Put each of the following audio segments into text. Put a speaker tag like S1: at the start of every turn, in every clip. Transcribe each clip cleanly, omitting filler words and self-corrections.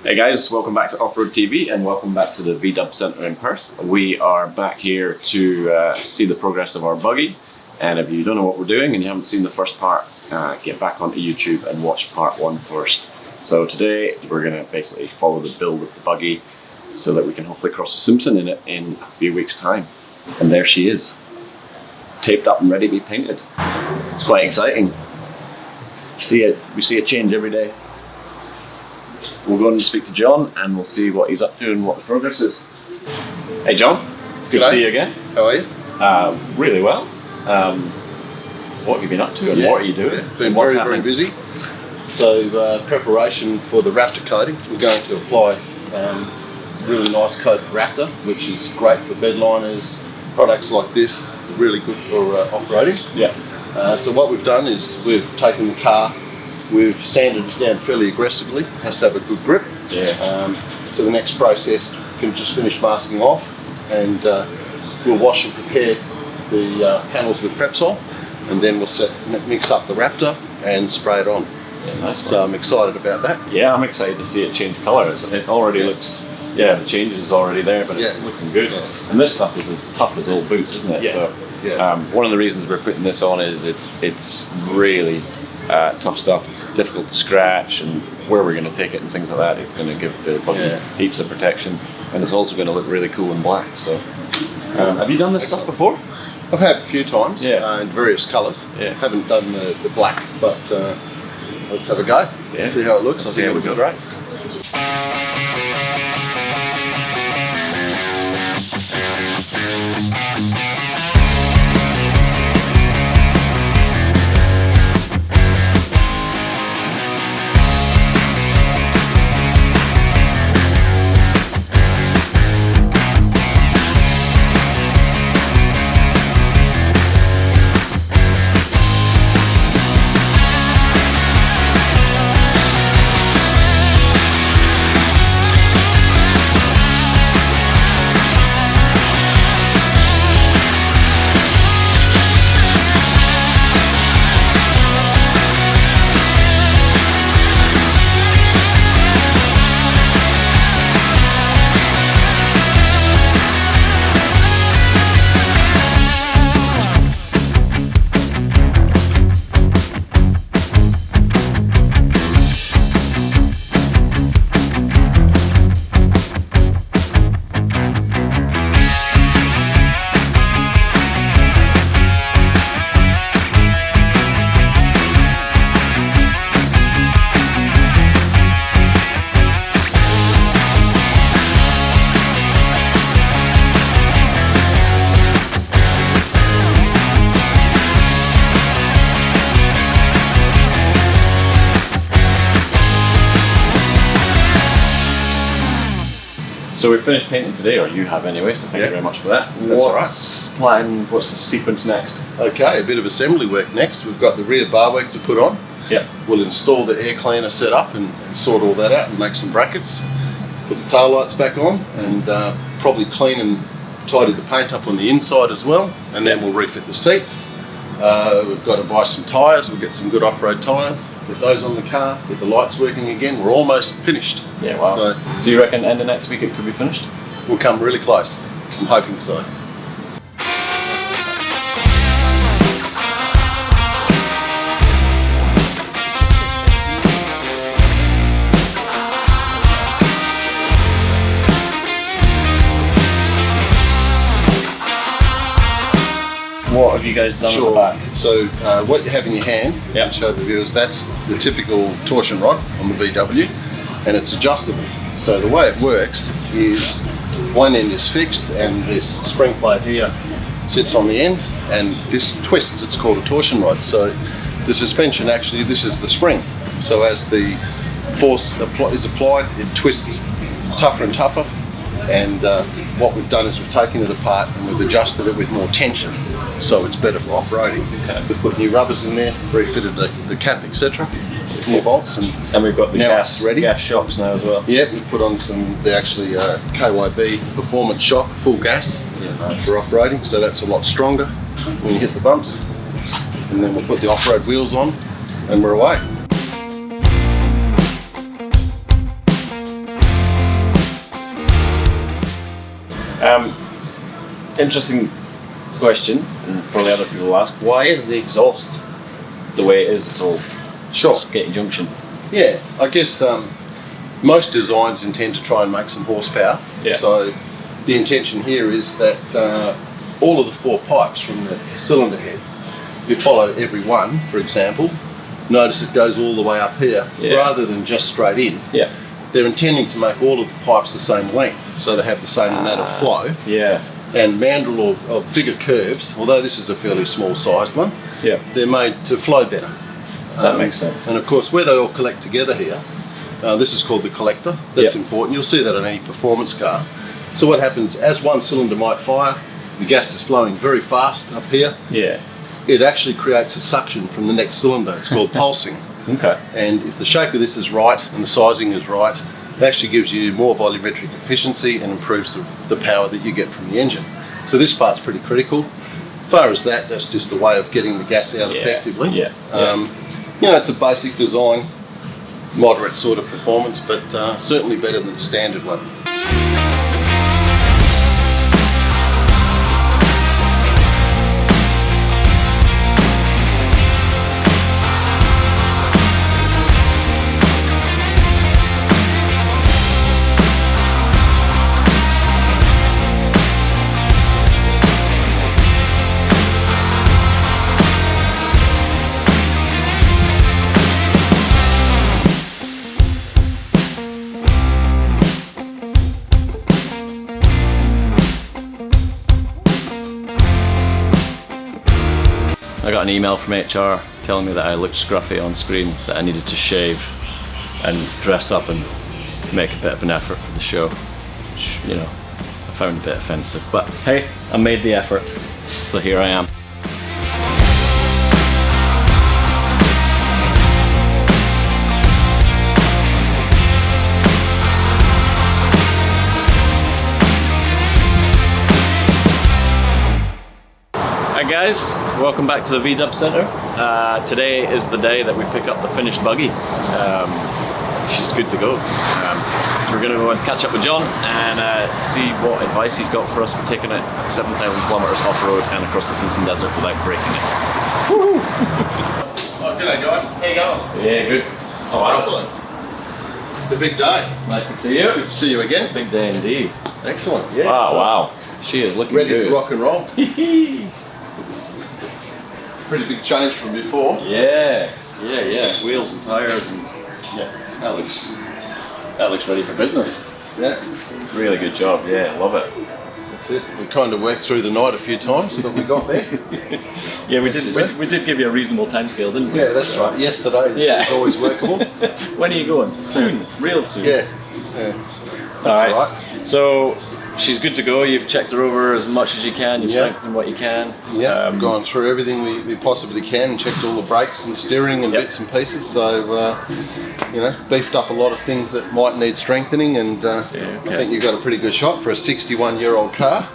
S1: Hey guys, welcome back to Off-Road TV and welcome back to the Vee Dub Centre in Perth. We are back here to see the progress of our buggy, and if you don't know what we're doing and you haven't seen the first part, get back onto YouTube and watch part 1 first. So today we're going to basically follow the build of the buggy so that we can hopefully cross the Simpson in it in a few weeks' time. And there she is, taped up and ready to be painted. It's quite exciting. We see a change every day. We'll go and speak to John and we'll see what he's up to and what the progress is. Hey John, good to see you again.
S2: How are you?
S1: Really well. What have you been up to and what are you doing?
S2: Been very busy. So preparation for the Raptor coating. We're going to apply really nice coat Raptor, which is great for bedliners, products like this, really good for off-roading.
S1: Yeah.
S2: So what we've done is we've taken the car, we've sanded it down fairly aggressively, has to have a good grip.
S1: Yeah.
S2: So the next process can just finish masking off, and we'll wash and prepare the panels with Prepsol, and then we'll mix up the Raptor and spray it on.
S1: Yeah, nice.
S2: So I'm excited about that.
S1: Yeah, I'm excited to see it change colours. It already looks, the change is already there, but it's looking good. Yeah. And this stuff is as tough as old boots, isn't it?
S2: Yeah.
S1: So one of the reasons we're putting this on is it's really tough stuff, difficult to scratch, and where we're going to take it and things like that, it's going to give the buggy heaps of protection, and it's also going to look really cool in black. So have you done this stuff before?
S2: I've had a few times in various colours. Haven't done the black, but let's have a go. See how it looks. I think it'll be great.
S1: So we've finished painting today, or you have anyway, so thank you very much for that. What's the sequence next?
S2: Okay, a bit of assembly work next. We've got the rear bar work to put on.
S1: Yeah.
S2: We'll install the air cleaner set up and sort all that out and make some brackets. Put the tail lights back on and probably clean and tidy the paint up on the inside as well, and then we'll refit the seats. We've got to buy some tyres. We'll get some good off-road tyres, put those on the car, get the lights working again. We're almost finished.
S1: Yeah, wow. So do you reckon end of next week it could be finished?
S2: We'll come really close. I'm hoping so.
S1: What have you guys done at the back?
S2: So what you have in your hand, to show the viewers, that's the typical torsion rod on the VW, and it's adjustable. So the way it works is one end is fixed and this spring plate here sits on the end, and this twists. It's called a torsion rod. So the suspension, actually, this is the spring. So as the force is applied, it twists tougher and tougher. And what we've done is we've taken it apart and we've adjusted it with more tension, so it's better for off-roading. Okay. We've put new rubbers in there, refitted the cap, etc. More bolts, and
S1: we've got the gas shocks now as well.
S2: Yeah, we've put on the KYB performance shock, full gas for off-roading, so that's a lot stronger when you hit the bumps. And then we'll put the off-road wheels on and we're away.
S3: interesting question, and probably other people will ask, why is the exhaust the way it is? It's all spaghetti junction.
S2: Yeah, I guess most designs intend to try and make some horsepower.
S3: Yeah.
S2: So the intention here is that all of the 4 pipes from the cylinder head, if you follow every one, for example, notice it goes all the way up here rather than just straight in.
S3: Yeah.
S2: They're intending to make all of the pipes the same length, so they have the same amount of flow.
S3: Yeah.
S2: And mandrel or bigger curves, although this is a fairly small sized one, they're made to flow better.
S3: That makes sense.
S2: And of course, where they all collect together here, this is called the collector. That's important. You'll see that on any performance car. So what happens, as one cylinder might fire, the gas is flowing very fast up here.
S3: Yeah.
S2: It actually creates a suction from the next cylinder. It's called pulsing.
S3: Okay.
S2: And if the shape of this is right and the sizing is right, it actually gives you more volumetric efficiency and improves the power that you get from the engine. So this part's pretty critical. As far as that, that's just a way of getting the gas out effectively.
S3: Yeah.
S2: You know, it's a basic design, moderate sort of performance, but certainly better than the standard one.
S3: I got an email from HR telling me that I looked scruffy on screen, that I needed to shave and dress up and make a bit of an effort for the show, which, you know, I found a bit offensive. But hey, I made the effort, so here I am. Hi guys, welcome back to the Vee Dub Centre. Today is the day that we pick up the finished buggy. She's good to go. So we're going to go and catch up with John and see what advice he's got for us for taking it 7,000 kilometres off-road and across the Simpson Desert without breaking it. Woohoo!
S2: Oh, g'day guys, how you going?
S3: Yeah, good. Oh, wow.
S2: Excellent. The big day.
S3: Nice to see you.
S2: Good to see you again.
S3: Big day indeed.
S2: Excellent, yeah.
S3: Wow, wow. She is looking
S2: ready
S3: good.
S2: to rock and roll. Pretty big change from before.
S3: Yeah. Wheels and tyres and that looks ready for business.
S2: Yeah.
S3: Really good job. Yeah, love it.
S2: That's it. We kind of worked through the night a few times, but we got there.
S3: Yeah, we did give you a reasonable timescale, didn't we?
S2: Yeah, that's right. Yesterday is always workable.
S3: When are you going? Soon. Real soon.
S2: Yeah. That's right.
S3: So she's good to go. You've checked her over as much as you can. You've strengthened what you can.
S2: Yeah, gone through everything we possibly can, checked all the brakes and steering and bits and pieces. So, you know, beefed up a lot of things that might need strengthening, and I think you've got a pretty good shot for a 61-year-old car.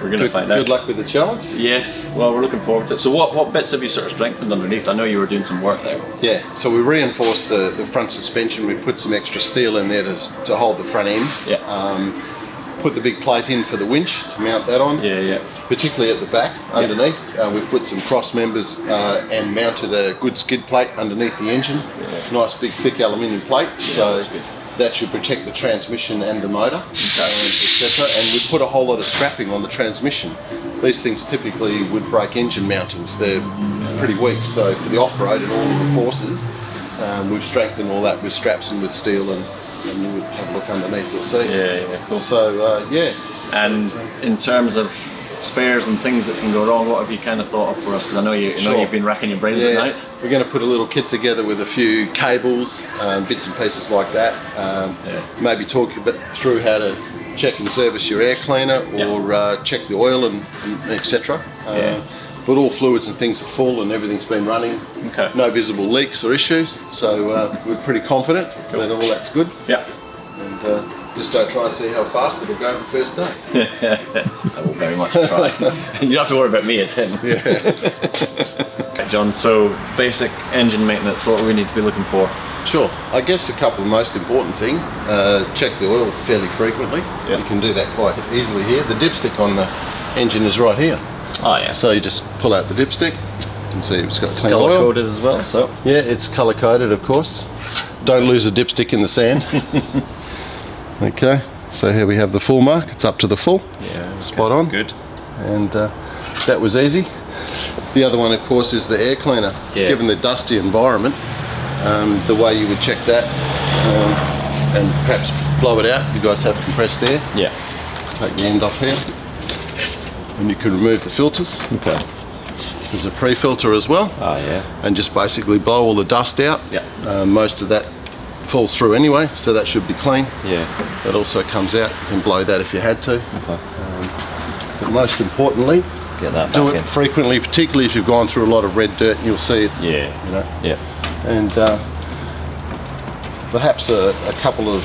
S3: We're going to find out.
S2: Good luck with the challenge.
S3: Yes, well, we're looking forward to it. So what bits have you sort of strengthened underneath? I know you were doing some work there.
S2: Yeah, so we reinforced the front suspension. We put some extra steel in there to hold the front end.
S3: Yeah.
S2: Put the big plate in for the winch to mount that on.
S3: Yeah.
S2: Particularly at the back, underneath. We put some cross members and mounted a good skid plate underneath the engine. Yeah. Nice big thick aluminium plate. So that should protect the transmission and the motor, etc. And we put a whole lot of strapping on the transmission. These things typically would break engine mountings. They're pretty weak. So for the off-road and all of the forces, we've strengthened all that with straps and with steel, and you would have a look underneath, you'll see.
S3: Yeah, cool.
S2: So,
S3: And in terms of spares and things that can go wrong, what have you kind of thought of for us? Because I know you've been racking your brains at night.
S2: We're going to put a little kit together with a few cables, bits and pieces like that. Maybe talk a bit through how to check and service your air cleaner, or check the oil and etc. But all fluids and things are full and everything's been running.
S3: Okay.
S2: No visible leaks or issues, so we're pretty confident that all that's good.
S3: Yeah.
S2: And just don't try and see how fast it'll go the first day.
S3: I will very much try. You don't have to worry about me, it's him.
S2: Yeah.
S3: Okay, John, so basic engine maintenance, what do we need to be looking for?
S2: Sure. I guess a couple of most important things, check the oil fairly frequently.
S3: Yeah.
S2: You can do that quite easily here. The dipstick on the engine is right here.
S3: Oh yeah.
S2: So you just pull out the dipstick. You can see it's got clean
S3: Color
S2: oil.
S3: coded as well. So
S2: Yeah, it's color coded, of course. Don't lose a dipstick in the sand. Okay, so here we have the full mark. It's up to the full.
S3: yeah,
S2: Spot on.
S3: Good.
S2: And that was easy. The other one, of course, is the air cleaner.
S3: Yeah.
S2: Given the dusty environment, the way you would check that and perhaps blow it out. You guys have compressed air.
S3: Yeah.
S2: Take the end off here, and you can remove the filters.
S3: Okay.
S2: There's a pre-filter as well,
S3: Oh yeah.
S2: and just basically blow all the dust out.
S3: Yeah.
S2: Most of that falls through anyway, so that should be clean.
S3: Yeah.
S2: That also comes out. You can blow that if you had to.
S3: Okay.
S2: But most importantly,
S3: Get that
S2: do
S3: back
S2: it
S3: in.
S2: frequently, particularly if you've gone through a lot of red dirt, and you'll see it.
S3: Yeah.
S2: You know,
S3: Yeah.
S2: and perhaps a couple of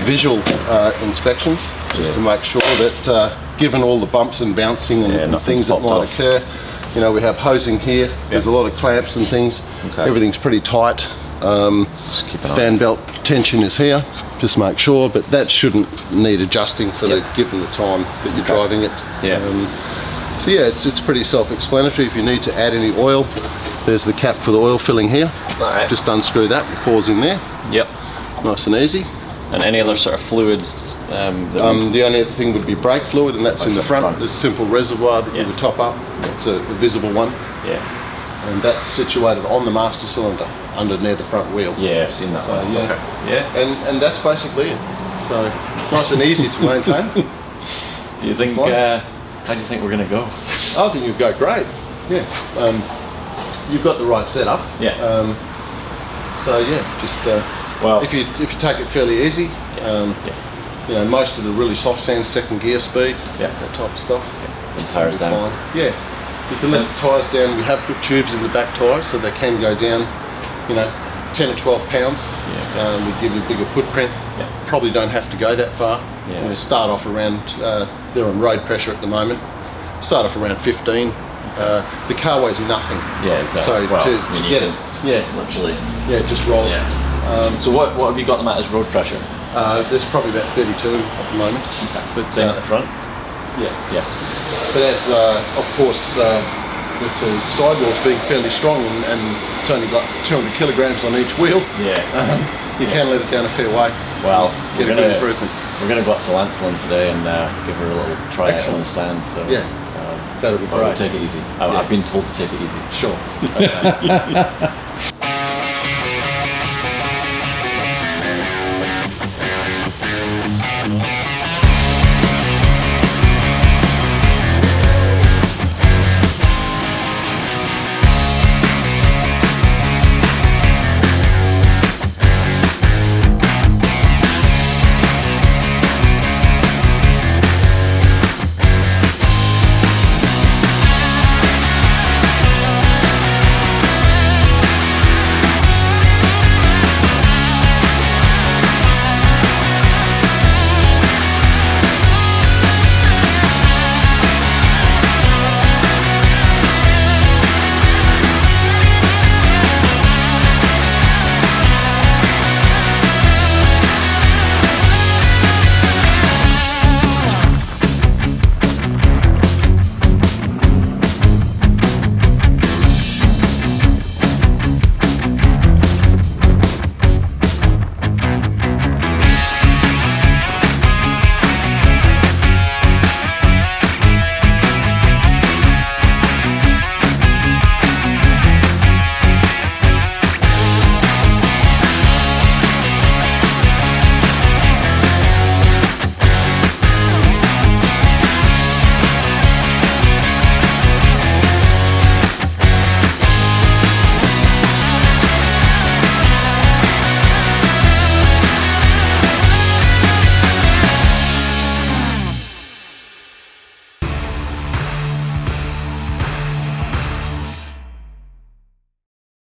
S2: visual inspections, just to make sure that given all the bumps and bouncing and
S3: nothing's
S2: things that
S3: popped
S2: might
S3: off.
S2: occur, you know, we have hosing here. There's a lot of clamps and things.
S3: Okay.
S2: Everything's pretty tight.
S3: Just keep an eye.
S2: Fan belt tension is here. Just make sure, but that shouldn't need adjusting for the given the time that you're driving it.
S3: Yeah.
S2: So yeah, it's pretty self-explanatory. If you need to add any oil, there's the cap for the oil filling here.
S3: Alright.
S2: Just unscrew that and pours in there.
S3: Yep.
S2: Nice and easy.
S3: And any other sort of fluids? That
S2: The only other thing would be brake fluid, and that's in the front.
S3: front.
S2: There's a simple reservoir that
S3: Yeah.
S2: you would top up. It's a visible one,
S3: yeah.
S2: and that's situated on the master cylinder, under near the front wheel.
S3: Yeah, I've seen that
S2: So,
S3: one.
S2: yeah.
S3: Okay. Yeah.
S2: And that's basically it. So nice and easy to maintain.
S3: Do you think?
S2: Fine.
S3: How do you think we're gonna go?
S2: I think you'd go great. Yeah. You've got the right setup.
S3: Yeah.
S2: So yeah, just
S3: Well.
S2: if you take it fairly easy,
S3: Yeah.
S2: you know, most of the really soft sands, second gear speed,
S3: Yeah.
S2: that type of stuff.
S3: And tires
S2: You'll be
S3: down.
S2: fine. Yeah. You can let the tyres down. We have put tubes in the back tyres so they can go down, you know, 10 or 12 pounds.
S3: Yeah.
S2: We give you a bigger footprint.
S3: Yeah.
S2: Probably don't have to go that far.
S3: Yeah.
S2: You know, start off around, they're on road pressure at the moment. Start off around 15. The car weighs nothing.
S3: Yeah, exactly.
S2: So
S3: Well,
S2: to
S3: I mean, you
S2: get
S3: can-
S2: it, yeah,
S3: Literally.
S2: yeah, it just rolls.
S3: Yeah. So what have you got them at as road pressure?
S2: There's probably about 32 at the moment. But
S3: Same at the front.
S2: yeah.
S3: Yeah.
S2: But as, of course, with the sidewalls being fairly strong and it's only got 200 kilograms on each wheel,
S3: Yeah.
S2: you can let it down a fair way.
S3: Well,
S2: Get
S3: we're
S2: a good
S3: gonna
S2: improvement.
S3: we're gonna go up to Lancelin today and give her a little try out on
S2: Excellent.
S3: the sand. So
S2: Yeah, that'll be
S3: we'll
S2: great.
S3: take it easy.
S2: Yeah.
S3: I've been told to take it easy.
S2: Sure. Okay.